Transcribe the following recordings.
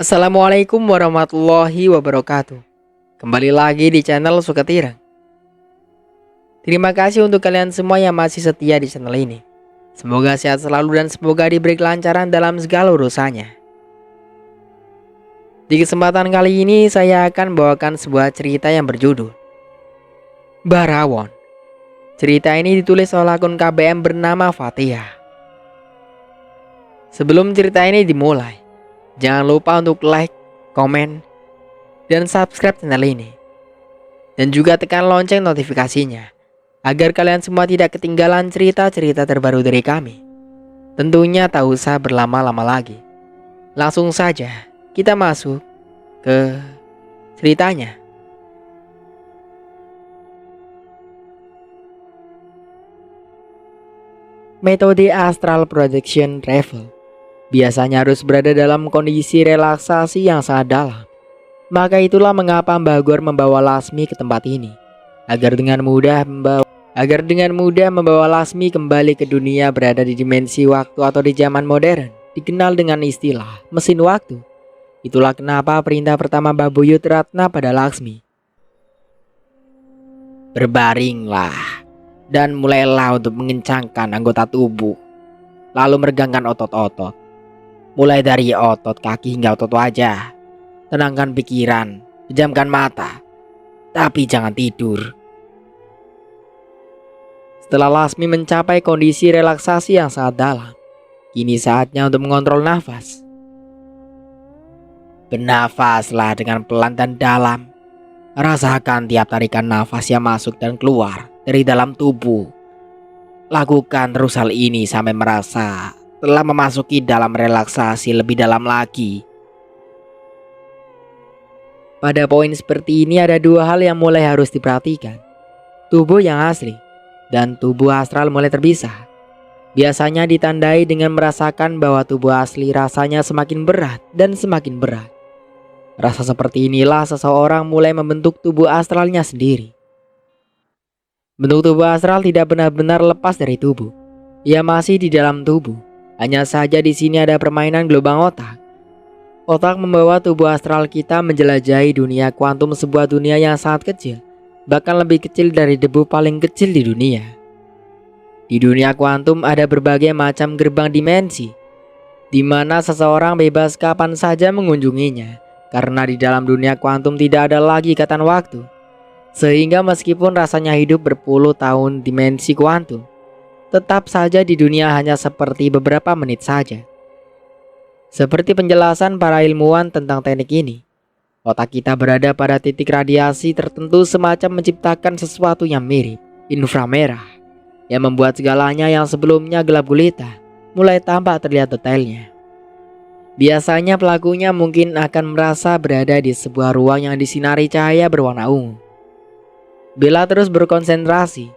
Assalamualaikum warahmatullahi wabarakatuh. Kembali lagi di channel Sukatirang. Terima kasih untuk kalian semua yang masih setia di channel ini. Semoga sehat selalu dan semoga diberi kelancaran dalam segala urusannya. Di kesempatan kali ini saya akan bawakan sebuah cerita yang berjudul Barawon. Cerita ini ditulis oleh akun KBM bernama Fatihah. Sebelum cerita ini dimulai, jangan lupa untuk like, komen, dan subscribe channel ini. Dan juga tekan lonceng notifikasinya, agar kalian semua tidak ketinggalan cerita-cerita terbaru dari kami. Tentunya tak usah berlama-lama lagi. Langsung saja kita masuk ke ceritanya. Metode astral projection travel biasanya harus berada dalam kondisi relaksasi yang sangat dalam. Maka itulah mengapa Mbah Gor membawa Lasmi ke tempat ini, agar dengan mudah membawa Lasmi kembali ke dunia berada di dimensi waktu atau di zaman modern, dikenal dengan istilah mesin waktu. Itulah kenapa perintah pertama Mbah Buyut Ratna pada Laksmi. Berbaringlah dan mulailah untuk mengencangkan anggota tubuh, lalu meregangkan otot-otot. Mulai dari otot kaki hingga otot wajah. Tenangkan pikiran, pejamkan mata, tapi jangan tidur. Setelah Lasmi mencapai kondisi relaksasi yang sangat dalam, kini saatnya untuk mengontrol nafas. Bernafaslah dengan pelan dan dalam. Rasakan tiap tarikan nafas yang masuk dan keluar dari dalam tubuh. Lakukan terus hal ini sampai merasa telah memasuki dalam relaksasi lebih dalam lagi. Pada poin seperti ini ada dua hal yang mulai harus diperhatikan. Tubuh yang asli dan tubuh astral mulai terpisah. Biasanya ditandai dengan merasakan bahwa tubuh asli rasanya semakin berat dan semakin berat. Rasa seperti inilah seseorang mulai membentuk tubuh astralnya sendiri. Bentuk tubuh astral tidak benar-benar lepas dari tubuh. Ia masih di dalam tubuh. Hanya saja di sini ada permainan gelombang otak. Otak membawa tubuh astral kita menjelajahi dunia kuantum, sebuah dunia yang sangat kecil, bahkan lebih kecil dari debu paling kecil di dunia. Di dunia kuantum ada berbagai macam gerbang dimensi, di mana seseorang bebas kapan saja mengunjunginya, karena di dalam dunia kuantum tidak ada lagi ikatan waktu. Sehingga meskipun rasanya hidup berpuluh tahun dimensi kuantum, tetap saja di dunia hanya seperti beberapa menit saja. Seperti penjelasan para ilmuwan tentang teknik ini, otak kita berada pada titik radiasi tertentu semacam menciptakan sesuatu yang mirip inframerah, yang membuat segalanya yang sebelumnya gelap gulita mulai tampak terlihat detailnya. Biasanya pelakunya mungkin akan merasa berada di sebuah ruang yang disinari cahaya berwarna ungu. Bila terus berkonsentrasi,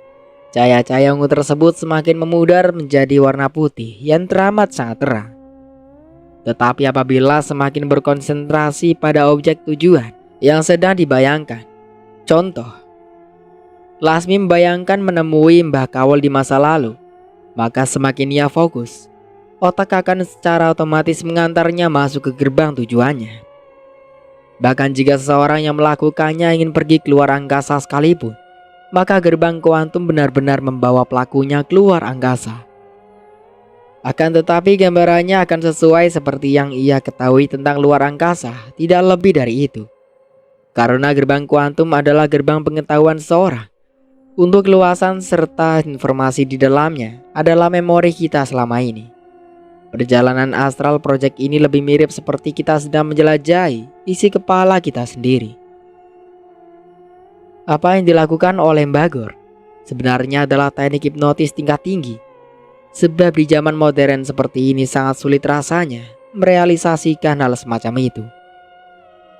cahaya-cahaya ungu tersebut semakin memudar menjadi warna putih yang teramat sangat terang. Tetapi apabila semakin berkonsentrasi pada objek tujuan yang sedang dibayangkan, contoh, Lasmi membayangkan menemui Mbah Kawol di masa lalu, maka semakin ia fokus, otak akan secara otomatis mengantarnya masuk ke gerbang tujuannya. Bahkan jika seseorang yang melakukannya ingin pergi keluar angkasa sekalipun, maka gerbang kuantum benar-benar membawa pelakunya keluar angkasa. Akan tetapi gambarannya akan sesuai seperti yang ia ketahui tentang luar angkasa, tidak lebih dari itu. Karena gerbang kuantum adalah gerbang pengetahuan seseorang. Untuk keluasan serta informasi di dalamnya adalah memori kita selama ini. Perjalanan astral project ini lebih mirip seperti kita sedang menjelajahi isi kepala kita sendiri. Apa yang dilakukan oleh Mbah Gor sebenarnya adalah teknik hipnotis tingkat tinggi. Sebab di zaman modern seperti ini sangat sulit rasanya merealisasikan hal semacam itu.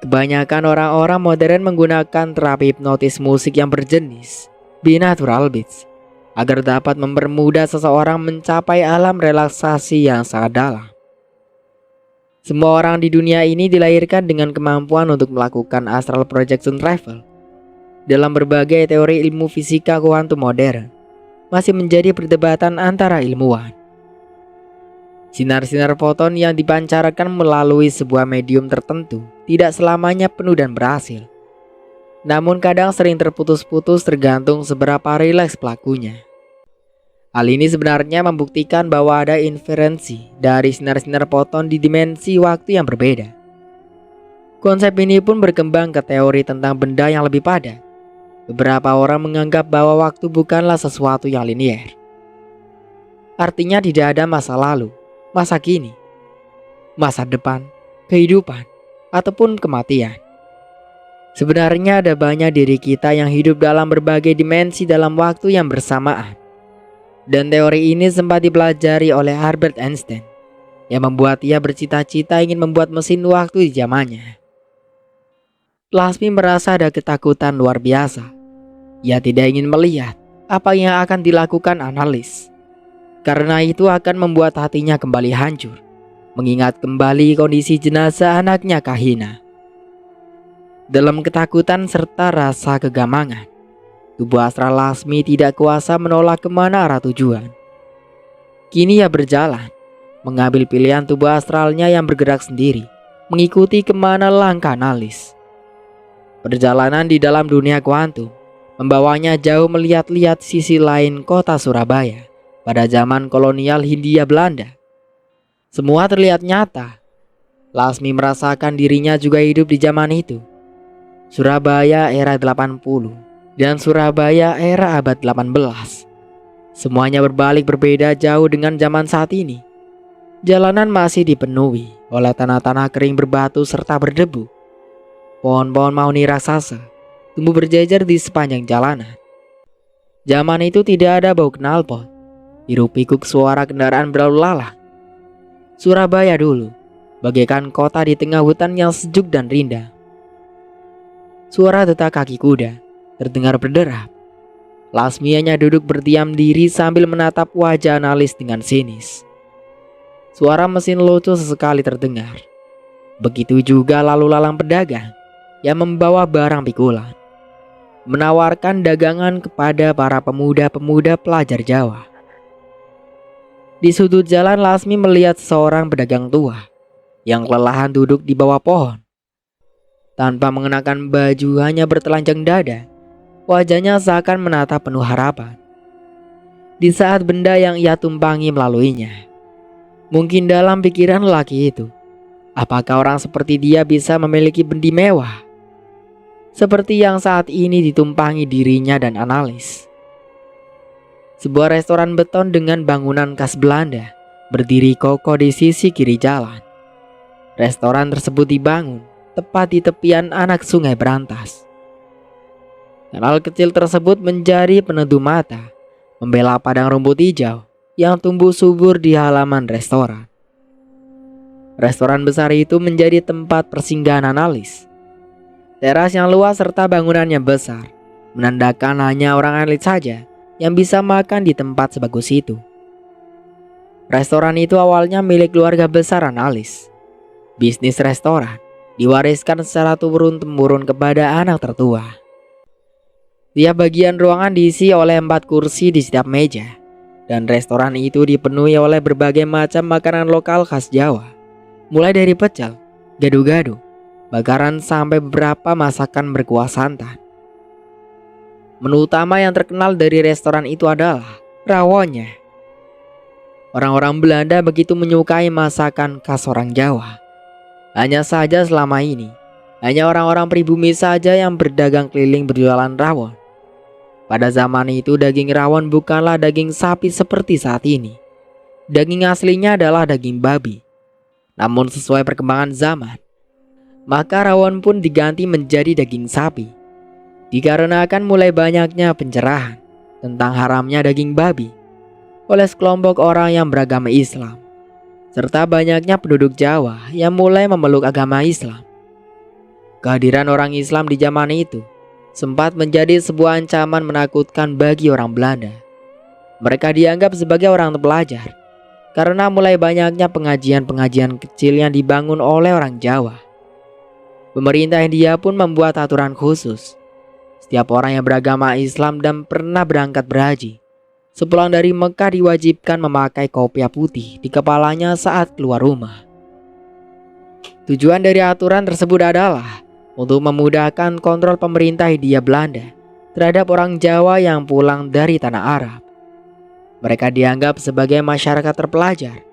Kebanyakan orang-orang modern menggunakan terapi hipnotis musik yang berjenis binaural beats agar dapat mempermudah seseorang mencapai alam relaksasi yang sangat dalam. Semua orang di dunia ini dilahirkan dengan kemampuan untuk melakukan astral projection travel. Dalam berbagai teori ilmu fisika kuantum modern, masih menjadi perdebatan antara ilmuwan. Sinar-sinar foton yang dipancarkan melalui sebuah medium tertentu tidak selamanya penuh dan berhasil. Namun kadang sering terputus-putus tergantung seberapa rileks pelakunya. Hal ini sebenarnya membuktikan bahwa ada inferensi dari sinar-sinar foton di dimensi waktu yang berbeda. Konsep ini pun berkembang ke teori tentang benda yang lebih padat. Beberapa orang menganggap bahwa waktu bukanlah sesuatu yang linier. Artinya tidak ada masa lalu, masa kini, masa depan, kehidupan, ataupun kematian. Sebenarnya ada banyak diri kita yang hidup dalam berbagai dimensi dalam waktu yang bersamaan. Dan teori ini sempat dipelajari oleh Albert Einstein, yang membuat ia bercita-cita ingin membuat mesin waktu di zamannya. Lasmi merasa ada ketakutan luar biasa. Ia tidak ingin melihat apa yang akan dilakukan analis, karena itu akan membuat hatinya kembali hancur, mengingat kembali kondisi jenazah anaknya Kahina. Dalam ketakutan serta rasa kegamangan, tubuh astral Lasmi tidak kuasa menolak kemana arah tujuan. Kini ia berjalan, mengambil pilihan tubuh astralnya yang bergerak sendiri, mengikuti kemana langkah analis. Perjalanan di dalam dunia kuantum membawanya jauh melihat-lihat sisi lain kota Surabaya pada zaman kolonial Hindia Belanda. Semua terlihat nyata. Lasmi merasakan dirinya juga hidup di zaman itu. Surabaya era 80 dan Surabaya era abad 18. Semuanya berbalik berbeda jauh dengan zaman saat ini. Jalanan masih dipenuhi oleh tanah-tanah kering berbatu serta berdebu. Pohon-pohon mahoni raksasa tumbuh berjejer di sepanjang jalanan. Zaman itu tidak ada bau knalpot, hiruk-pikuk suara kendaraan berlalu lalang. Surabaya dulu bagaikan kota di tengah hutan yang sejuk dan rindang. Suara detak kaki kuda terdengar berderap. Lasmi hanya duduk berdiam diri sambil menatap wajah analis dengan sinis. Suara mesin lucu sesekali terdengar. Begitu juga lalu lalang pedagang yang membawa barang pikulan, menawarkan dagangan kepada para pemuda-pemuda pelajar Jawa. Di sudut jalan Lasmi melihat seorang pedagang tua yang kelelahan duduk di bawah pohon. Tanpa mengenakan baju, hanya bertelanjang dada, wajahnya seakan menatap penuh harapan. Di saat benda yang ia tumpangi melaluinya, mungkin dalam pikiran lelaki itu, apakah orang seperti dia bisa memiliki bendi mewah seperti yang saat ini ditumpangi dirinya dan analis? Sebuah restoran beton dengan bangunan khas Belanda berdiri kokoh di sisi kiri jalan. Restoran tersebut dibangun tepat di tepian anak sungai berantas. Kanal kecil tersebut menjadi penentu mata, membela padang rumput hijau yang tumbuh subur di halaman restoran. Restoran besar itu menjadi tempat persinggahan analis. Teras yang luas serta bangunannya besar menandakan hanya orang elit saja yang bisa makan di tempat sebagus itu. Restoran itu awalnya milik keluarga besar analis. Bisnis restoran diwariskan secara turun-temurun kepada anak tertua. Tiap bagian ruangan diisi oleh 4 kursi di setiap meja, dan restoran itu dipenuhi oleh berbagai macam makanan lokal khas Jawa, mulai dari pecel, gado-gado, bakaran sampai beberapa masakan berkuah santan. Menu utama yang terkenal dari restoran itu adalah rawonnya. Orang-orang Belanda begitu menyukai masakan khas orang Jawa. Hanya saja selama ini, hanya orang-orang pribumi saja yang berdagang keliling berjualan rawon. Pada zaman itu daging rawon bukanlah daging sapi seperti saat ini. Daging aslinya adalah daging babi. Namun sesuai perkembangan zaman, maka rawon pun diganti menjadi daging sapi. Dikarenakan mulai banyaknya pencerahan tentang haramnya daging babi oleh sekelompok orang yang beragama Islam, serta banyaknya penduduk Jawa yang mulai memeluk agama Islam. Kehadiran orang Islam di zaman itu sempat menjadi sebuah ancaman menakutkan bagi orang Belanda. Mereka dianggap sebagai orang terpelajar karena mulai banyaknya pengajian-pengajian kecil yang dibangun oleh orang Jawa. Pemerintah India pun membuat aturan khusus. Setiap orang yang beragama Islam dan pernah berangkat berhaji Sepulang dari Mekah diwajibkan memakai kopiah putih di kepalanya saat keluar rumah. Tujuan dari aturan tersebut adalah untuk memudahkan kontrol pemerintah Hindia Belanda terhadap orang Jawa yang pulang dari tanah Arab. Mereka dianggap sebagai masyarakat terpelajar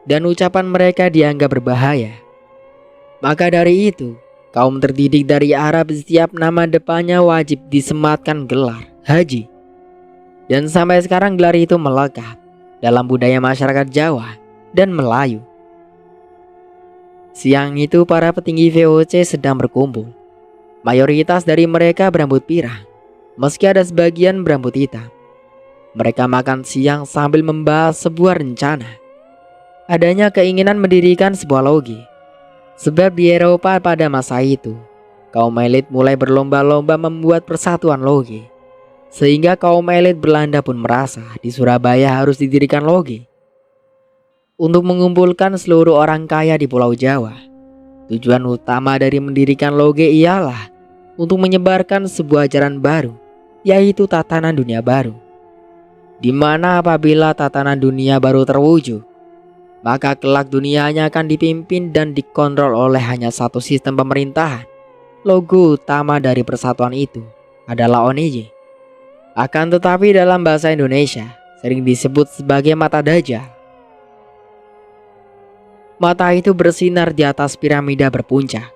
dan ucapan mereka dianggap berbahaya. Maka dari itu, kaum terdidik dari Arab setiap nama depannya wajib disematkan gelar haji. Dan sampai sekarang gelar itu melekat dalam budaya masyarakat Jawa dan Melayu. Siang itu para petinggi VOC sedang berkumpul. Mayoritas dari mereka berambut pirang, meski ada sebagian berambut hitam. Mereka makan siang sambil membahas sebuah rencana. Adanya keinginan mendirikan sebuah logi. Sebab di Eropa pada masa itu, kaum elit mulai berlomba-lomba membuat persatuan logi. Sehingga kaum elit Belanda pun merasa di Surabaya harus didirikan logi untuk mengumpulkan seluruh orang kaya di Pulau Jawa. Tujuan utama dari mendirikan logi ialah untuk menyebarkan sebuah ajaran baru, yaitu tatanan dunia baru. Di mana apabila tatanan dunia baru terwujud, maka kelak dunianya akan dipimpin dan dikontrol oleh hanya satu sistem pemerintahan. Logo utama dari persatuan itu adalah ONJ. Akan tetapi dalam bahasa Indonesia sering disebut sebagai mata Dajjal. Mata itu bersinar di atas piramida berpuncak,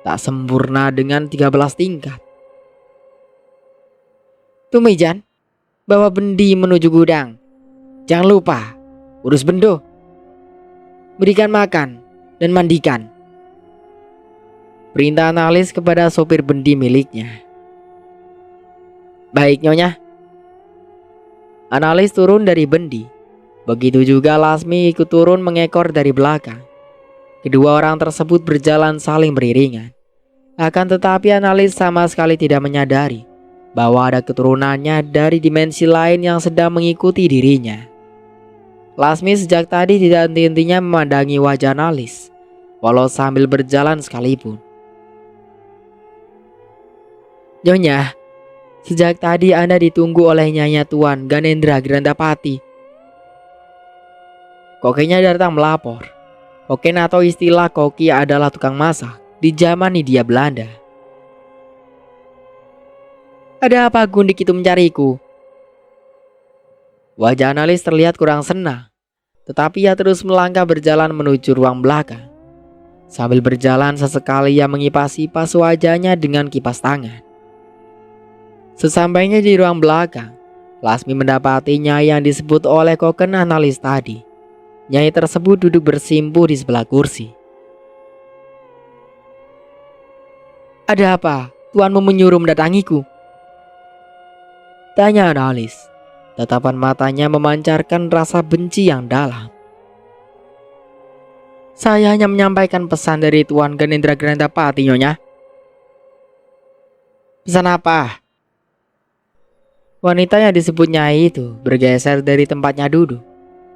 tak sempurna dengan 13 tingkat. Tumijan, bawa bendi menuju gudang. Jangan lupa, urus bendo. Berikan makan dan mandikan. Perintah analis kepada sopir bendi miliknya. Baik Nyonya. Analis turun dari bendi. Begitu juga Lasmi ikut turun mengekor dari belakang. Kedua orang tersebut berjalan saling beriringan. Akan tetapi analis sama sekali tidak menyadari bahwa ada keturunannya dari dimensi lain yang sedang mengikuti dirinya. Lasmi sejak tadi tidak henti-hentinya memandangi wajah analis, walau sambil berjalan sekalipun. Nyonya, sejak tadi Anda ditunggu oleh Nyanya Tuan Ganendra Grandapati. Kokenya datang melapor. Koken atau istilah koki adalah tukang masak di zaman Hindia Belanda. Ada apa Gundik itu mencariku? Wajah analis terlihat kurang senang, tetapi ia terus melangkah berjalan menuju ruang belakang. Sambil berjalan sesekali ia mengipas-ipas wajahnya dengan kipas tangan. Sesampainya di ruang belakang, Lasmi mendapati Nyai yang disebut oleh Koken analis tadi. Nyai tersebut duduk bersimpuh di sebelah kursi. Ada apa? Tuanmu menyuruh mendatangiku? Tanya analis. Tatapan matanya memancarkan rasa benci yang dalam. Saya hanya menyampaikan pesan dari Tuan Ganendra Grandapati, Nyonya. Pesan apa? Wanita yang disebut Nyai itu bergeser dari tempatnya duduk,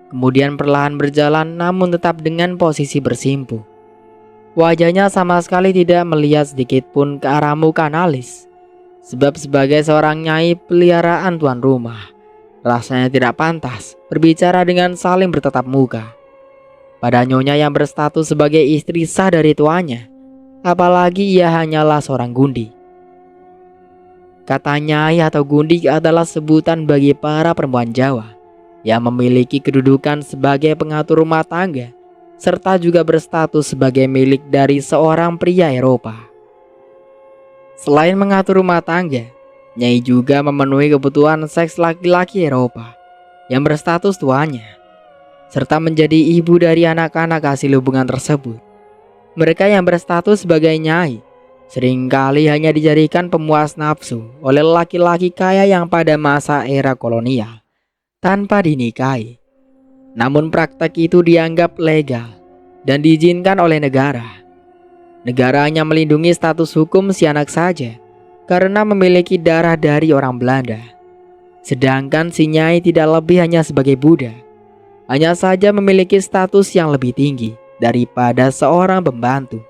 kemudian perlahan berjalan namun tetap dengan posisi bersimpuh. Wajahnya sama sekali tidak melihat sedikit pun ke arah muka analis. Sebab sebagai seorang Nyai peliharaan tuan rumah, rasanya tidak pantas berbicara dengan saling bertatap muka pada Nyonya yang berstatus sebagai istri sah dari tuannya, apalagi ia hanyalah seorang gundi. Kata Nyai atau gundik adalah sebutan bagi para perempuan Jawa yang memiliki kedudukan sebagai pengatur rumah tangga serta juga berstatus sebagai milik dari seorang pria Eropa. Selain mengatur rumah tangga, Nyai juga memenuhi kebutuhan seks laki-laki Eropa yang berstatus tuannya, serta menjadi ibu dari anak-anak hasil hubungan tersebut. Mereka yang berstatus sebagai Nyai seringkali hanya dijadikan pemuas nafsu oleh laki-laki kaya yang pada masa era kolonial tanpa dinikahi. Namun praktek itu dianggap legal dan diizinkan oleh negara. Negara hanya melindungi status hukum si anak saja karena memiliki darah dari orang Belanda. Sedangkan si Nyai tidak lebih hanya sebagai budak, hanya saja memiliki status yang lebih tinggi daripada seorang pembantu,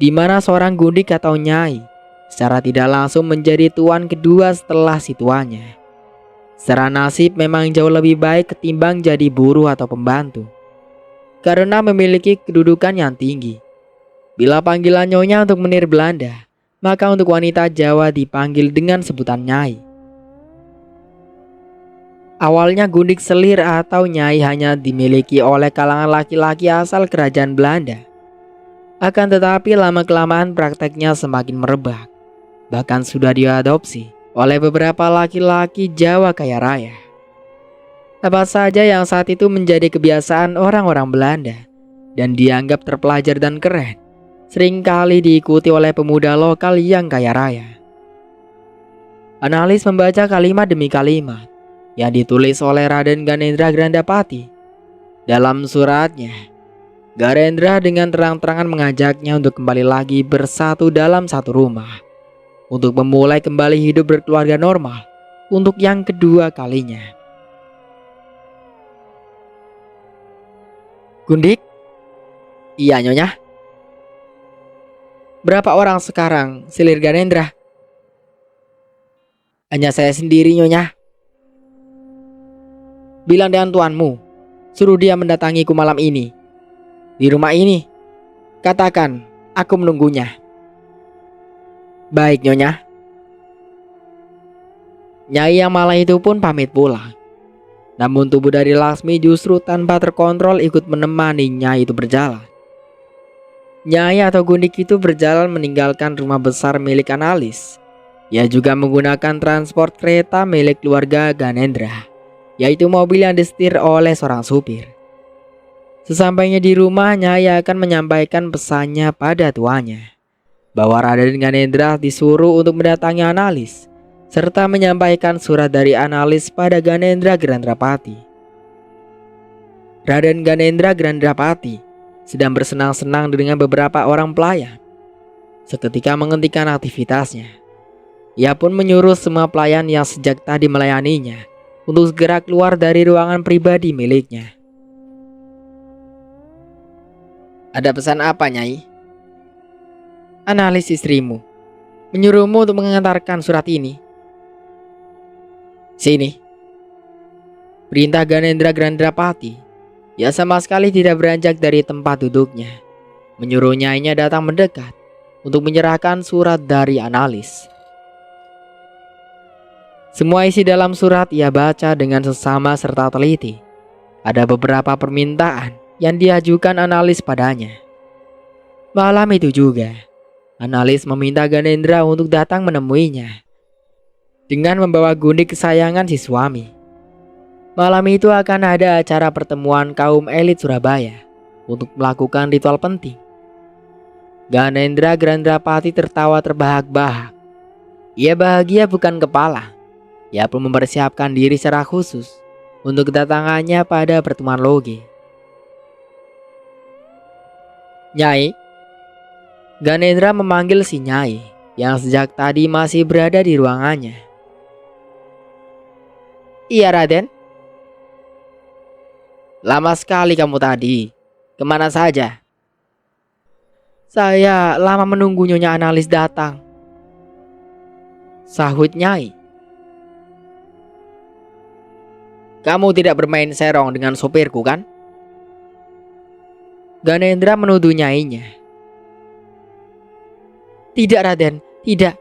di mana seorang gundik atau Nyai secara tidak langsung menjadi tuan kedua setelah si tuannya. Secara nasib memang jauh lebih baik ketimbang jadi buruh atau pembantu, karena memiliki kedudukan yang tinggi. Bila panggilan nyonya untuk menir Belanda, maka untuk wanita Jawa dipanggil dengan sebutan nyai. Awalnya gundik selir atau nyai hanya dimiliki oleh kalangan laki-laki asal kerajaan Belanda. Akan tetapi lama-kelamaan prakteknya semakin merebak. Bahkan sudah diadopsi oleh beberapa laki-laki Jawa kaya raya. Apa saja yang saat itu menjadi kebiasaan orang-orang Belanda dan dianggap terpelajar dan keren, seringkali diikuti oleh pemuda lokal yang kaya raya. Analis membaca kalimat demi kalimat yang ditulis oleh Raden Ganendra Grandapati. Dalam suratnya, Ganendra dengan terang-terangan mengajaknya untuk kembali lagi bersatu dalam satu rumah, untuk memulai kembali hidup berkeluarga normal untuk yang kedua kalinya. Gundik? Iya nyonya. Berapa orang sekarang, silir Ganendra? Hanya saya sendiri nyonya. Bilang dengan tuanmu, suruh dia mendatangiku malam ini, di rumah ini. Katakan, aku menunggunya. Baik nyonya. Nyai yang malah itu pun pamit pulang. Namun tubuh dari Laksmi justru tanpa terkontrol ikut menemani Nyai itu berjalan. Nyai atau Gundik itu berjalan meninggalkan rumah besar milik Analis. Ia juga menggunakan transport kereta milik keluarga Ganendra, yaitu mobil yang disetir oleh seorang supir. Sesampainya di rumah, Nyai akan menyampaikan pesannya pada tuannya, bahwa Raden Ganendra disuruh untuk mendatangi Analis, serta menyampaikan surat dari Analis pada Ganendra Grandrapati. Raden Ganendra Grandrapati sedang bersenang-senang dengan beberapa orang pelayan. Seketika menghentikan aktivitasnya, ia pun menyuruh semua pelayan yang sejak tadi melayaninya untuk segera keluar dari ruangan pribadi miliknya. Ada pesan apa, Nyai? Analis istrimu menyuruhmu untuk mengantarkan surat ini. Sini. Perintah Ganendra Grandrapati. Ia sama sekali tidak beranjak dari tempat duduknya, menyuruh nyainya datang mendekat untuk menyerahkan surat dari Analis. Semua isi dalam surat ia baca dengan sesama serta teliti. Ada beberapa permintaan yang diajukan Analis padanya. Malam itu juga, Analis meminta Ganendra untuk datang menemuinya dengan membawa gundik kesayangan si suami. Malam itu akan ada acara pertemuan kaum elit Surabaya untuk melakukan ritual penting. Ganendra Grandrapati tertawa terbahak-bahak. Ia bahagia bukan kepala. Ia pun mempersiapkan diri secara khusus untuk kedatangannya pada pertemuan loge. Nyai. Ganendra memanggil si Nyai yang sejak tadi masih berada di ruangannya. Iya Raden. Lama sekali kamu tadi. Kemana saja? Saya lama menunggu Nyonya Analis datang, sahut Nyai. Kamu tidak bermain serong dengan sopirku kan? Ganendra menuduh nyainya. Tidak Raden, tidak.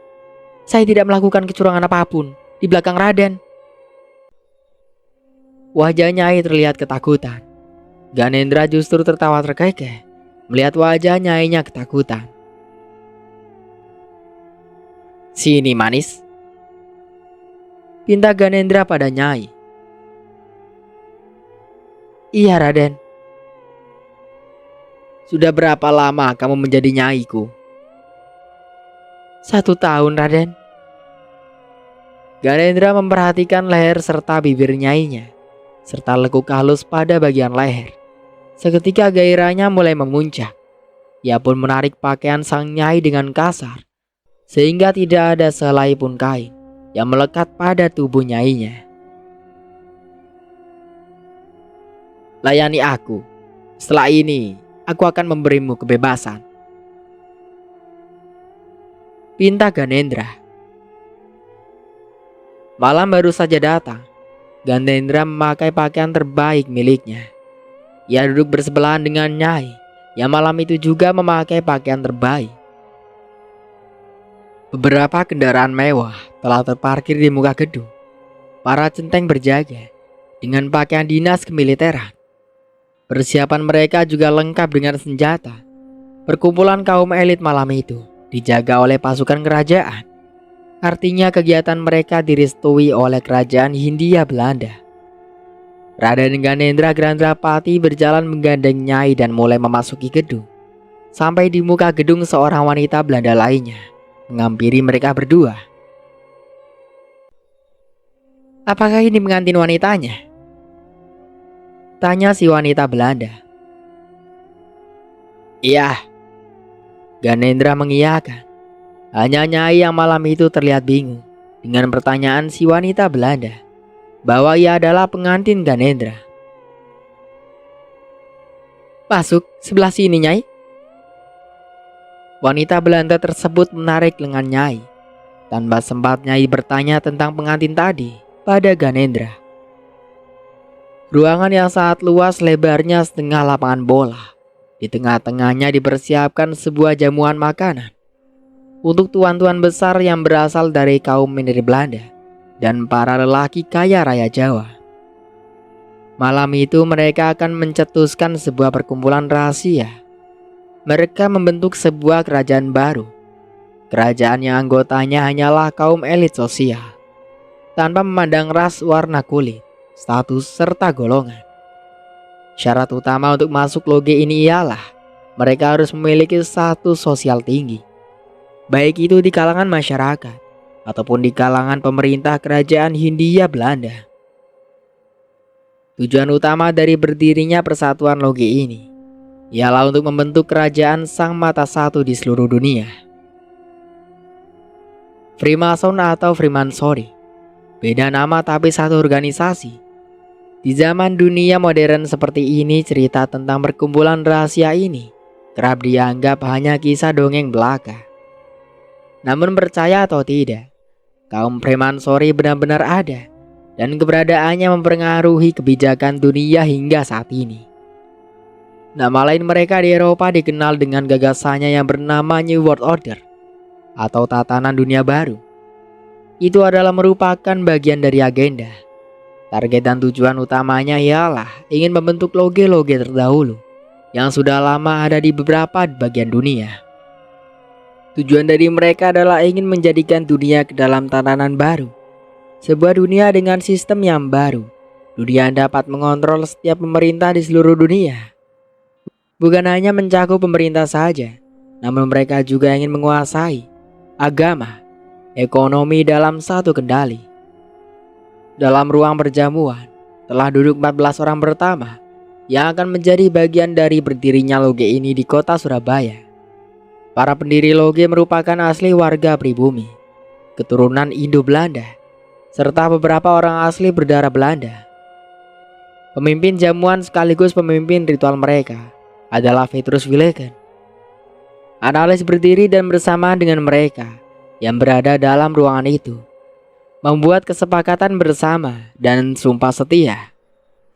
Saya tidak melakukan kecurangan apapun di belakang Raden. Wajah Nyai terlihat ketakutan. Ganendra justru tertawa terkekeh melihat wajah nyainya ketakutan. Sini manis, pinta Ganendra pada Nyai. Iya Raden. Sudah berapa lama kamu menjadi nyaiku? 1 tahun Raden. Ganendra memperhatikan leher serta bibir nyainya, serta lekuk halus pada bagian leher. Seketika gairahnya mulai memuncak. Ia pun menarik pakaian sang nyai dengan kasar, sehingga tidak ada sehelai pun kain yang melekat pada tubuh nyainya. Layani aku. Setelah ini, aku akan memberimu kebebasan, pinta Ganendra. Malam baru saja datang. Ganendra memakai pakaian terbaik miliknya. Ia duduk bersebelahan dengan Nyai yang malam itu juga memakai pakaian terbaik. Beberapa kendaraan mewah telah terparkir di muka gedung. Para centeng berjaga dengan pakaian dinas kemiliteran. Persiapan mereka juga lengkap dengan senjata. Perkumpulan kaum elit malam itu dijaga oleh pasukan kerajaan. Artinya kegiatan mereka direstui oleh kerajaan Hindia Belanda. Raden Ganendra Grandrapati berjalan menggandeng Nyai dan mulai memasuki gedung. Sampai di muka gedung seorang wanita Belanda lainnya menghampiri mereka berdua. "Apakah ini pengantin wanitanya?" tanya si wanita Belanda. "Iya," Ganendra mengiyakan. Hanya Nyai yang malam itu terlihat bingung dengan pertanyaan si wanita Belanda bahwa ia adalah pengantin Ganendra. "Masuk sebelah sini, Nyai." Wanita Belanda tersebut menarik lengan Nyai. Tanpa sempat Nyai bertanya tentang pengantin tadi pada Ganendra. Ruangan yang sangat luas, lebarnya setengah lapangan bola. Di tengah-tengahnya dipersiapkan sebuah jamuan makanan untuk tuan-tuan besar yang berasal dari kaum Mindri Belanda dan para lelaki kaya raya Jawa. Malam itu mereka akan mencetuskan sebuah perkumpulan rahasia. Mereka membentuk sebuah kerajaan baru. Kerajaan yang anggotanya hanyalah kaum elit sosial, tanpa memandang ras, warna kulit, status, serta golongan. Syarat utama untuk masuk loge ini ialah mereka harus memiliki status sosial tinggi, baik itu di kalangan masyarakat ataupun di kalangan pemerintah kerajaan Hindia Belanda. Tujuan utama dari berdirinya persatuan loge ini ialah untuk membentuk kerajaan sang mata satu di seluruh dunia. Freemason atau Freemasonry, beda nama tapi satu organisasi. Di zaman dunia modern seperti ini, cerita tentang perkumpulan rahasia ini kerap dianggap hanya kisah dongeng belaka. Namun percaya atau tidak, kaum Freemasonry benar-benar ada dan keberadaannya mempengaruhi kebijakan dunia hingga saat ini. Nama lain mereka di Eropa dikenal dengan gagasannya yang bernama New World Order atau tatanan dunia baru. Itu adalah merupakan bagian dari agenda. Target dan tujuan utamanya ialah ingin membentuk loge-loge terdahulu yang sudah lama ada di beberapa bagian dunia. Tujuan dari mereka adalah ingin menjadikan dunia ke dalam tatanan baru, sebuah dunia dengan sistem yang baru, dunia yang dapat mengontrol setiap pemerintah di seluruh dunia. Bukan hanya mencakup pemerintah saja, namun mereka juga ingin menguasai agama, ekonomi dalam satu kendali. Dalam ruang perjamuan telah duduk 14 orang pertama yang akan menjadi bagian dari berdirinya loge ini di kota Surabaya. Para pendiri loge merupakan asli warga pribumi, keturunan Indo-Belanda, serta beberapa orang asli berdarah Belanda. Pemimpin jamuan sekaligus pemimpin ritual mereka adalah Petrus Willeken. Analis berdiri dan bersama dengan mereka yang berada dalam ruangan itu, membuat kesepakatan bersama dan sumpah setia.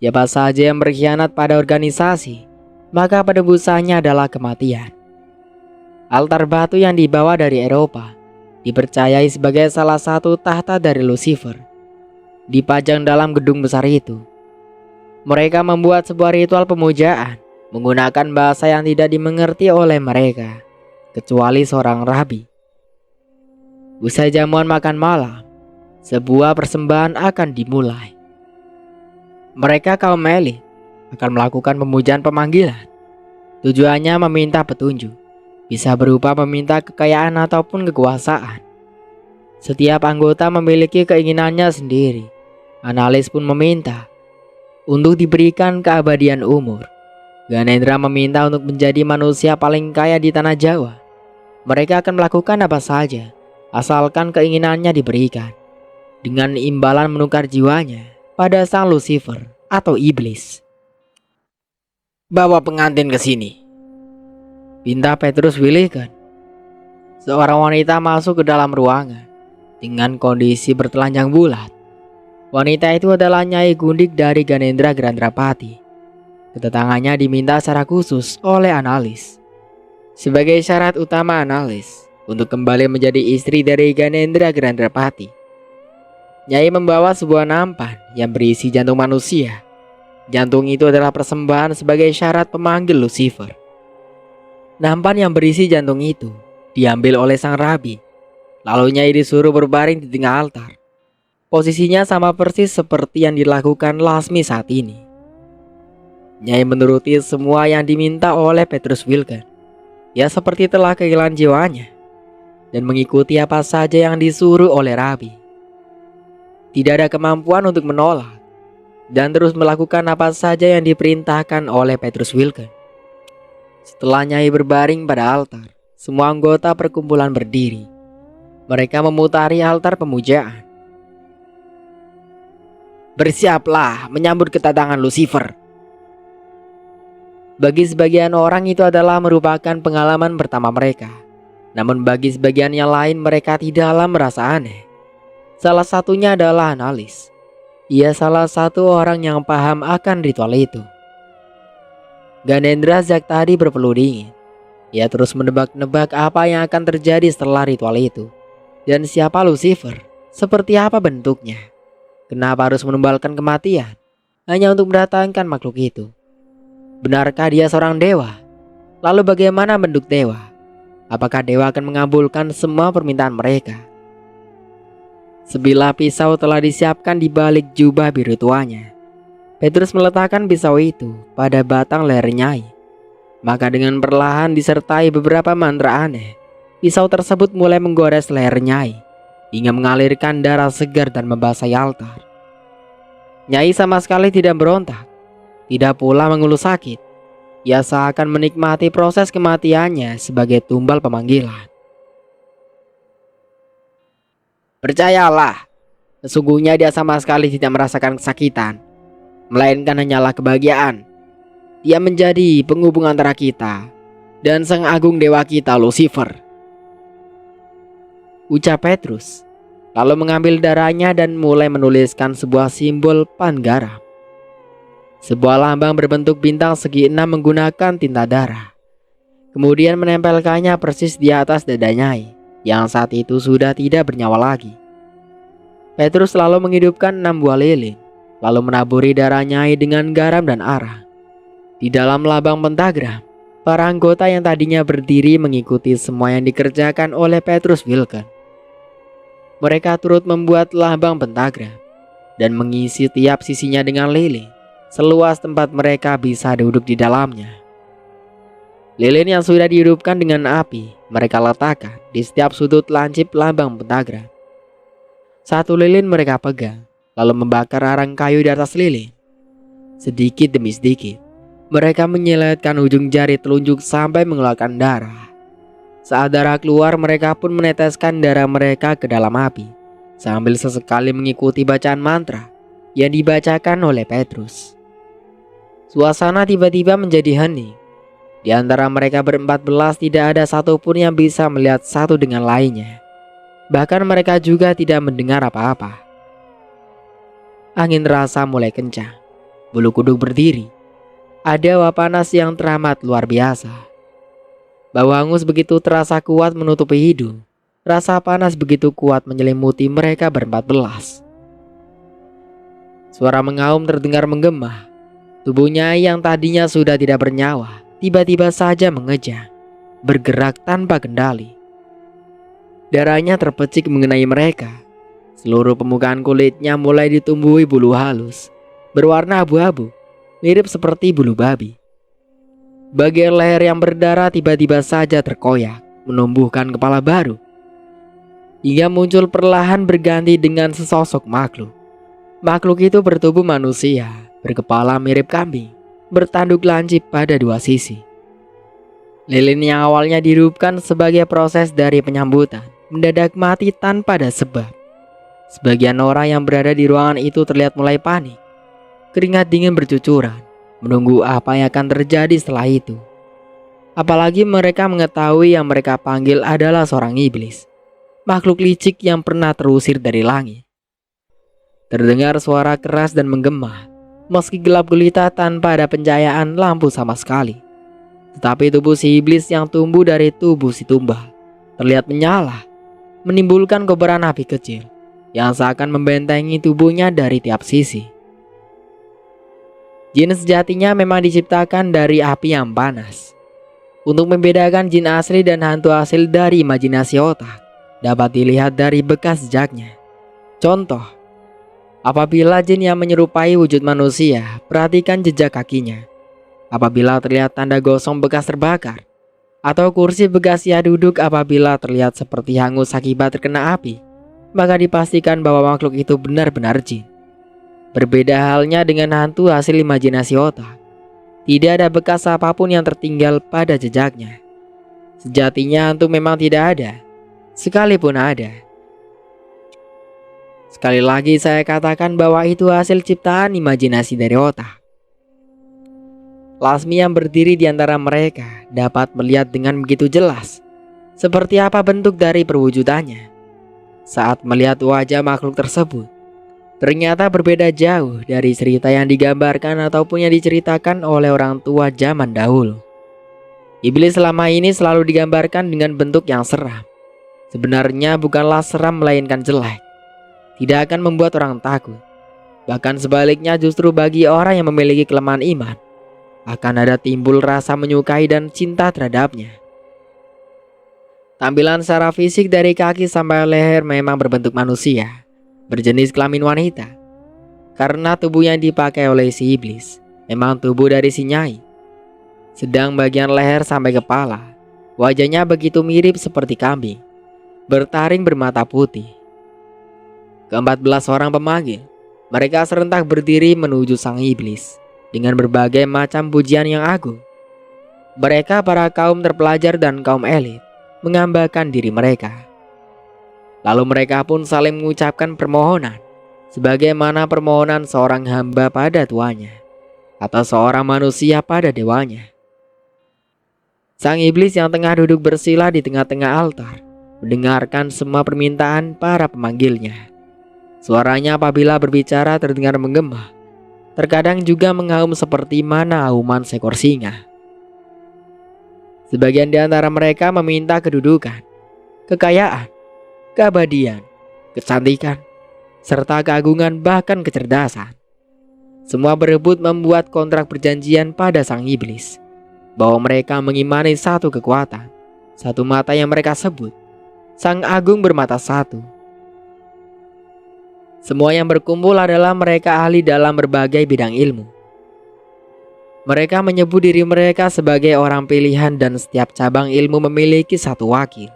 Siapa saja yang berkhianat pada organisasi, maka penebusannya adalah kematian. Altar batu yang dibawa dari Eropa dipercayai sebagai salah satu tahta dari Lucifer, dipajang dalam gedung besar itu. Mereka membuat sebuah ritual pemujaan menggunakan bahasa yang tidak dimengerti oleh mereka, kecuali seorang rabi. Usai jamuan makan malam, sebuah persembahan akan dimulai. Mereka kaum elit akan melakukan pemujaan pemanggilan. Tujuannya meminta petunjuk, bisa berupa meminta kekayaan ataupun kekuasaan. Setiap anggota memiliki keinginannya sendiri. Analis pun meminta untuk diberikan keabadian umur. Ganendra meminta untuk menjadi manusia paling kaya di tanah Jawa. Mereka akan melakukan apa saja asalkan keinginannya diberikan, dengan imbalan menukar jiwanya pada sang Lucifer atau iblis. "Bawa pengantin ke sini," pinta Petrus Willeken. Seorang wanita masuk ke dalam ruangan dengan kondisi bertelanjang bulat. Wanita itu adalah Nyai Gundik dari Ganendra Grandrapati. Kedatangannya diminta secara khusus oleh Analis. Sebagai syarat utama Analis untuk kembali menjadi istri dari Ganendra Grandrapati, Nyai membawa sebuah nampan yang berisi jantung manusia. Jantung itu adalah persembahan sebagai syarat pemanggil Lucifer. Nampan yang berisi jantung itu diambil oleh sang rabi. Lalu Nyai disuruh berbaring di tengah altar. Posisinya sama persis seperti yang dilakukan Lasmi saat ini. Nyai menuruti semua yang diminta oleh Petrus Wilken. Ya seperti telah kehilangan jiwanya dan mengikuti apa saja yang disuruh oleh rabi. Tidak ada kemampuan untuk menolak dan terus melakukan apa saja yang diperintahkan oleh Petrus Wilken. Setelah Nyai berbaring pada altar, semua anggota perkumpulan berdiri. Mereka memutari altar pemujaan. Bersiaplah menyambut kedatangan Lucifer. Bagi sebagian orang itu adalah merupakan pengalaman pertama mereka. Namun bagi sebagian yang lain mereka tidaklah merasa aneh. Salah satunya adalah Analis. Ia salah satu orang yang paham akan ritual itu. Ganendra sejak tadi berpeluh dingin. Ia terus menebak-nebak apa yang akan terjadi setelah ritual itu. Dan siapa Lucifer? Seperti apa bentuknya? Kenapa harus menumbalkan kematian hanya untuk mendatangkan makhluk itu? Benarkah dia seorang dewa? Lalu bagaimana bentuk dewa? Apakah dewa akan mengabulkan semua permintaan mereka? Sebilah pisau telah disiapkan di balik jubah biru tuanya. Petrus meletakkan pisau itu pada batang leher Nyai. Maka dengan perlahan disertai beberapa mantra aneh, pisau tersebut mulai menggores leher Nyai hingga mengalirkan darah segar dan membasahi altar. Nyai sama sekali tidak berontak, tidak pula mengeluh sakit. Ia seakan menikmati proses kematiannya sebagai tumbal pemanggilan. Percayalah, sesungguhnya dia sama sekali tidak merasakan kesakitan, melainkan hanyalah kebahagiaan. Dia menjadi penghubung antara kita dan sang agung dewa kita Lucifer, ucap Petrus, lalu mengambil darahnya dan mulai menuliskan sebuah simbol Pangaram. Sebuah lambang berbentuk bintang segi 6 menggunakan tinta darah. Kemudian menempelkannya persis di atas dada Nyai yang saat itu sudah tidak bernyawa lagi. Petrus lalu menghidupkan 6 buah lilin, lalu menaburi darah Nyai dengan garam dan arang. Di dalam lambang pentagram, para anggota yang tadinya berdiri mengikuti semua yang dikerjakan oleh Petrus Wilken. Mereka turut membuat lambang pentagram dan mengisi tiap sisinya dengan lilin seluas tempat mereka bisa duduk di dalamnya. Lilin yang sudah dihidupkan dengan api mereka letakkan di setiap sudut lancip lambang pentagram. Satu lilin mereka pegang, lalu membakar arang kayu di atas lilin. Sedikit demi sedikit, mereka menyelitkan ujung jari telunjuk sampai mengeluarkan darah. Saat darah keluar, mereka pun meneteskan darah mereka ke dalam api, sambil sesekali mengikuti bacaan mantra yang dibacakan oleh Petrus. Suasana tiba-tiba menjadi hening. Di antara mereka ber-14 tidak ada satupun yang bisa melihat satu dengan lainnya. Bahkan mereka juga tidak mendengar apa-apa. Angin terasa mulai kencang. Bulu kuduk berdiri. Ada hawa panas yang teramat luar biasa. Bau hangus begitu terasa kuat menutupi hidung. Rasa panas begitu kuat menyelimuti mereka ber-14. Suara mengaum terdengar menggema. Tubuhnya yang tadinya sudah tidak bernyawa tiba-tiba saja mengejang, bergerak tanpa kendali. Darahnya terpecik mengenai mereka. Seluruh permukaan kulitnya mulai ditumbuhi bulu halus, berwarna abu-abu, mirip seperti bulu babi. Bagian leher yang berdarah tiba-tiba saja terkoyak, menumbuhkan kepala baru, hingga muncul perlahan berganti dengan sesosok makhluk. Makhluk itu bertubuh manusia, berkepala mirip kambing, bertanduk lancip pada dua sisi. Lilin yang awalnya dihidupkan sebagai proses dari penyambutan mendadak mati tanpa ada sebab. Sebagian orang yang berada di ruangan itu terlihat mulai panik. Keringat dingin bercucuran, menunggu apa yang akan terjadi setelah itu. Apalagi mereka mengetahui yang mereka panggil adalah seorang iblis, makhluk licik yang pernah terusir dari langit. Terdengar suara keras dan menggema, meski gelap gulita tanpa ada pencahayaan lampu sama sekali. Tetapi tubuh si iblis yang tumbuh dari tubuh si tumbal terlihat menyala, menimbulkan kobaran api kecil yang seakan membentengi tubuhnya dari tiap sisi. Jin sejatinya memang diciptakan dari api yang panas. Untuk membedakan jin asli dan hantu hasil dari imajinasi otak dapat dilihat dari bekas jejaknya. Contoh, apabila jin yang menyerupai wujud manusia, perhatikan jejak kakinya. Apabila terlihat tanda gosong bekas terbakar, atau kursi bekas ia duduk apabila terlihat seperti hangus akibat terkena api, maka dipastikan bahwa makhluk itu benar-benar jin. Berbeda halnya dengan hantu hasil imajinasi otak. Tidak ada bekas apapun yang tertinggal pada jejaknya. Sejatinya hantu memang tidak ada, sekalipun ada. Sekali lagi saya katakan bahwa itu hasil ciptaan imajinasi dari otak. Lasmi yang berdiri di antara mereka dapat melihat dengan begitu jelas seperti apa bentuk dari perwujudannya. Saat melihat wajah makhluk tersebut, ternyata berbeda jauh dari cerita yang digambarkan ataupun yang diceritakan oleh orang tua zaman dahulu. Iblis selama ini selalu digambarkan dengan bentuk yang seram. Sebenarnya bukanlah seram melainkan jelek. Tidak akan membuat orang takut. Bahkan sebaliknya justru bagi orang yang memiliki kelemahan iman, akan ada timbul rasa menyukai dan cinta terhadapnya. Tampilan secara fisik dari kaki sampai leher memang berbentuk manusia, berjenis kelamin wanita. Karena tubuh yang dipakai oleh si iblis memang tubuh dari si Nyai. Sedang bagian leher sampai kepala, wajahnya begitu mirip seperti kambing, bertaring bermata putih. Ke-14 orang pemanggil, mereka serentak berdiri menuju sang iblis dengan berbagai macam pujian yang agung. Mereka para kaum terpelajar dan kaum elit menghambakan diri mereka. Lalu mereka pun saling mengucapkan permohonan, sebagaimana permohonan seorang hamba pada tuannya, atau seorang manusia pada dewanya. Sang iblis yang tengah duduk bersila di tengah-tengah altar mendengarkan semua permintaan para pemanggilnya. Suaranya apabila berbicara terdengar menggema, terkadang juga mengaum seperti mana auman seekor singa. Sebagian di antara mereka meminta kedudukan, kekayaan, keabadian, kecantikan, serta keagungan bahkan kecerdasan. Semua berebut membuat kontrak perjanjian pada sang iblis bahwa mereka mengimani satu kekuatan, satu mata yang mereka sebut Sang Agung bermata satu. Semua yang berkumpul adalah mereka ahli dalam berbagai bidang ilmu. Mereka menyebut diri mereka sebagai orang pilihan dan setiap cabang ilmu memiliki satu wakil.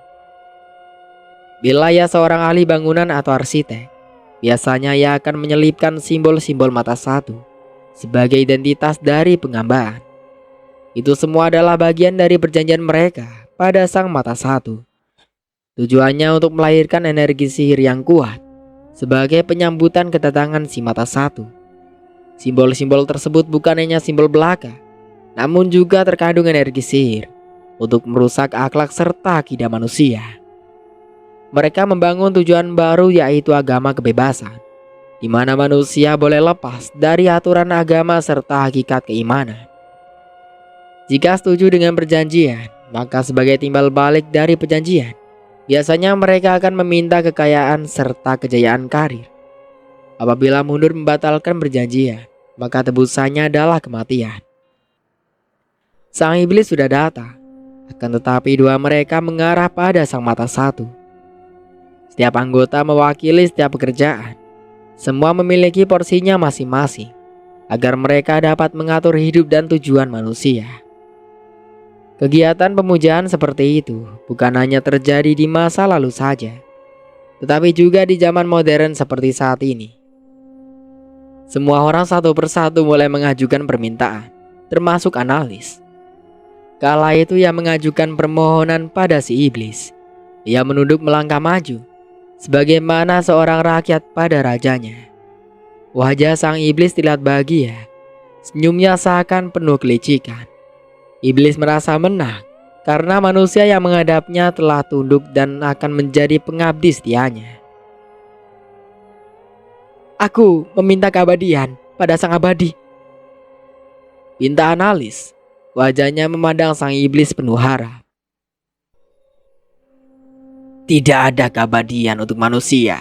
Bila ia seorang ahli bangunan atau arsitek, biasanya ia akan menyelipkan simbol-simbol mata satu sebagai identitas dari penghambaan. Itu semua adalah bagian dari perjanjian mereka pada sang mata satu. Tujuannya untuk melahirkan energi sihir yang kuat sebagai penyambutan kedatangan si mata satu. Simbol-simbol tersebut bukan hanya simbol belaka, namun juga terkandung energi sihir untuk merusak akhlak serta akidah manusia. Mereka membangun tujuan baru, yaitu agama kebebasan, di mana manusia boleh lepas dari aturan agama serta hakikat keimanan. Jika setuju dengan perjanjian, maka sebagai timbal balik dari perjanjian, biasanya mereka akan meminta kekayaan serta kejayaan karir. Apabila mundur membatalkan perjanjian, maka tebusannya adalah kematian. Sang iblis sudah datang, akan tetapi dua mereka mengarah pada sang mata satu. Setiap anggota mewakili setiap pekerjaan. Semua memiliki porsinya masing-masing, agar mereka dapat mengatur hidup dan tujuan manusia. Kegiatan pemujaan seperti itu bukan hanya terjadi di masa lalu saja, tetapi juga di zaman modern seperti saat ini. Semua orang satu persatu mulai mengajukan permintaan, termasuk analis. Kala itu ia mengajukan permohonan pada si iblis. Ia menunduk melangkah maju, sebagaimana seorang rakyat pada rajanya. Wajah sang iblis terlihat bahagia, senyumnya seakan penuh kelicikan. Iblis merasa menang karena manusia yang menghadapnya telah tunduk dan akan menjadi pengabdi setianya. Aku meminta keabadian pada sang abadi. Pinta analis. Wajahnya memandang sang iblis penuh harap. Tidak ada keabadian untuk manusia.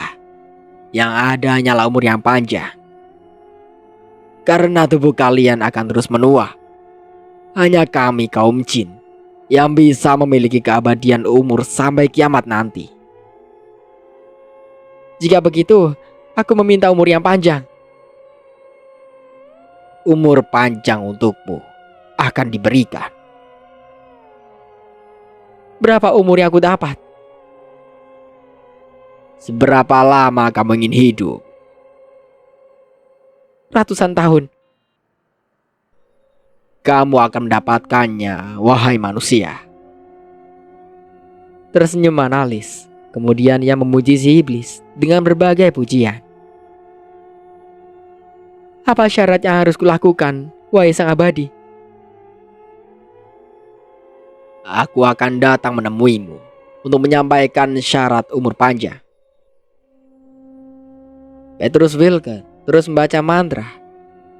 Yang ada hanyalah umur yang panjang. Karena tubuh kalian akan terus menua. Hanya kami kaum jin yang bisa memiliki keabadian umur sampai kiamat nanti. Jika begitu, aku meminta umur yang panjang. Umur panjang untukmu akan diberikan. Berapa umur yang aku dapat? Seberapa lama kamu ingin hidup? Ratusan tahun. Kamu akan mendapatkannya, wahai manusia. Tersenyum analis. Kemudian ia memuji si iblis dengan berbagai pujian. Apa syarat yang harus kulakukan, wahai sang abadi? Aku akan datang menemuimu untuk menyampaikan syarat umur panjang. Petrus Wilke terus membaca mantra.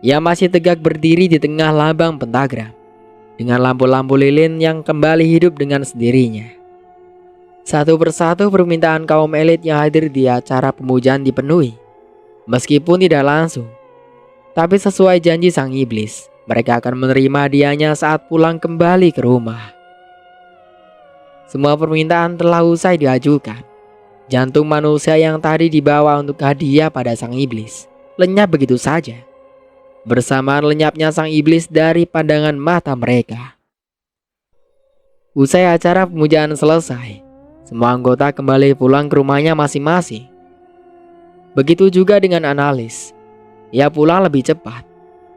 Ia masih tegak berdiri di tengah lambang pentagram, dengan lampu-lampu lilin yang kembali hidup dengan sendirinya. Satu persatu permintaan kaum elit yang hadir di acara pemujaan dipenuhi. Meskipun tidak langsung, tapi sesuai janji sang iblis, mereka akan menerima hadiahnya saat pulang kembali ke rumah. Semua permintaan telah usai diajukan. Jantung manusia yang tadi dibawa untuk hadiah pada sang iblis lenyap begitu saja. Bersamaan lenyapnya sang iblis dari pandangan mata mereka. Usai acara pemujaan selesai, semua anggota kembali pulang ke rumahnya masing-masing. Begitu juga dengan analis. Ia pulang lebih cepat,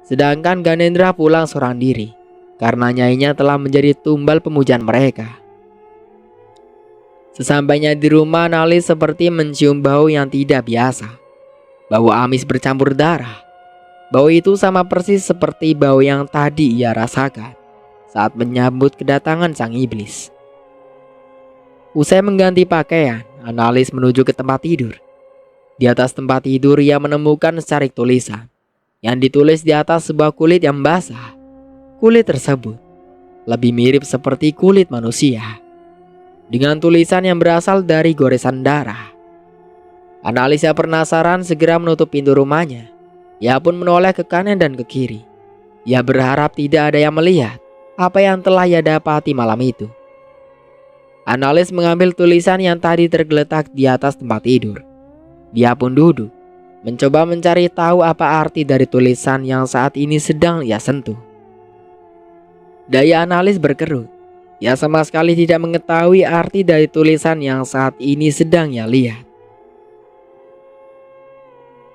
sedangkan Ganendra pulang seorang diri karena nyainya telah menjadi tumbal pemujaan mereka. Sesampainya di rumah, analis seperti mencium bau yang tidak biasa. Bau amis bercampur darah. Bau itu sama persis seperti bau yang tadi ia rasakan saat menyambut kedatangan sang iblis. Usai mengganti pakaian, analis menuju ke tempat tidur. Di atas tempat tidur ia menemukan secarik tulisan yang ditulis di atas sebuah kulit yang basah. Kulit tersebut lebih mirip seperti kulit manusia, dengan tulisan yang berasal dari goresan darah. Analis yang penasaran segera menutup pintu rumahnya. Ia pun menoleh ke kanan dan ke kiri. Ia berharap tidak ada yang melihat apa yang telah ia dapati malam itu. Analis mengambil tulisan yang tadi tergeletak di atas tempat tidur. Dia pun duduk, mencoba mencari tahu apa arti dari tulisan yang saat ini sedang ia sentuh. Daya analis berkerut. Ia sama sekali tidak mengetahui arti dari tulisan yang saat ini sedang ia lihat.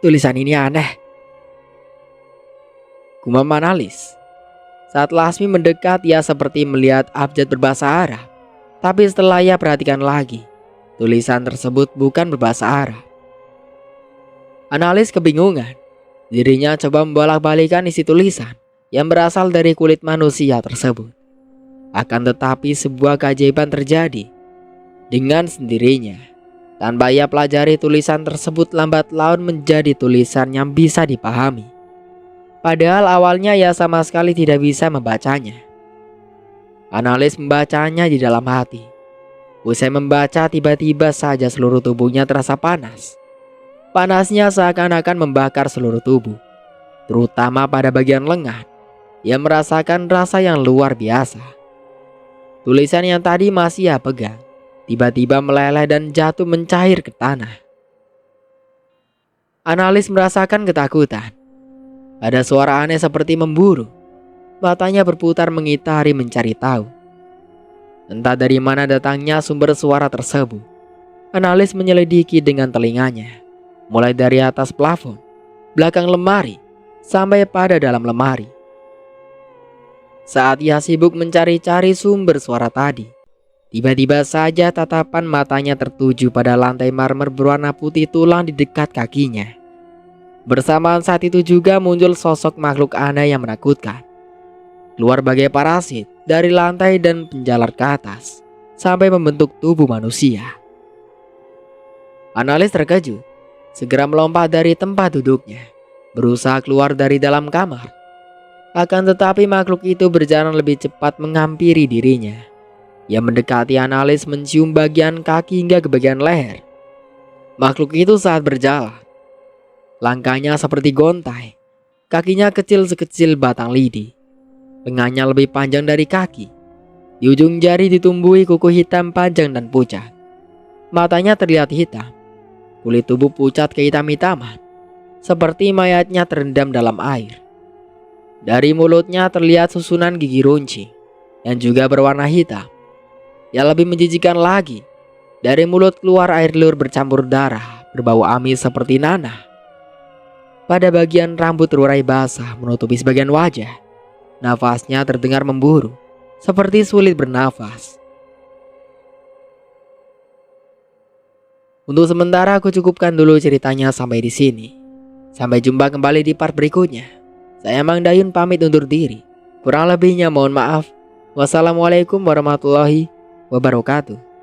Tulisan ini aneh, gumam analis. Saat Lasmi mendekat, ia seperti melihat abjad berbahasa Arab. Tapi setelah ia perhatikan lagi, tulisan tersebut bukan berbahasa Arab. Analis kebingungan. Dirinya coba membolak-balikan isi tulisan yang berasal dari kulit manusia tersebut. Akan tetapi sebuah keajaiban terjadi. Dengan sendirinya, tanpa ia pelajari, tulisan tersebut lambat laun menjadi tulisan yang bisa dipahami. Padahal awalnya ia sama sekali tidak bisa membacanya. Analis membacanya di dalam hati. Usai membaca, tiba-tiba saja seluruh tubuhnya terasa panas. Panasnya seakan-akan membakar seluruh tubuh, terutama pada bagian lengan. Ia merasakan rasa yang luar biasa. Tulisan yang tadi masih ia pegang tiba-tiba meleleh dan jatuh mencair ke tanah. Analis merasakan ketakutan. Ada suara aneh seperti memburu. Matanya berputar mengitari mencari tahu. Entah dari mana datangnya sumber suara tersebut. Analis menyelidiki dengan telinganya, mulai dari atas plafon, belakang lemari, sampai pada dalam lemari. Saat ia sibuk mencari-cari sumber suara tadi, tiba-tiba saja tatapan matanya tertuju pada lantai marmer berwarna putih tulang di dekat kakinya. Bersamaan saat itu juga muncul sosok makhluk aneh yang menakutkan. Keluar bagai parasit dari lantai dan penjalar ke atas sampai membentuk tubuh manusia. Analis terkejut segera melompat dari tempat duduknya, berusaha keluar dari dalam kamar. Akan tetapi makhluk itu berjalan lebih cepat menghampiri dirinya. Ia mendekati analis, mencium bagian kaki hingga ke bagian leher. Makhluk itu saat berjalan, langkahnya seperti gontai. Kakinya kecil sekecil batang lidi. Lengannya lebih panjang dari kaki. Di ujung jari ditumbuhi kuku hitam panjang dan pucat. Matanya terlihat hitam. Kulit tubuh pucat kehitam-hitaman, seperti mayatnya terendam dalam air. Dari mulutnya terlihat susunan gigi runcing yang juga berwarna hitam. Yang lebih menjijikan lagi, dari mulut keluar air liur bercampur darah, berbau amis seperti nanah. Pada bagian rambut terurai basah menutupi sebagian wajah. Nafasnya terdengar memburu, seperti sulit bernafas. Untuk sementara aku cukupkan dulu ceritanya sampai di sini. Sampai jumpa kembali di part berikutnya. Saya Mang Dayun pamit undur diri. Kurang lebihnya mohon maaf. Wassalamualaikum warahmatullahi wabarakatuh.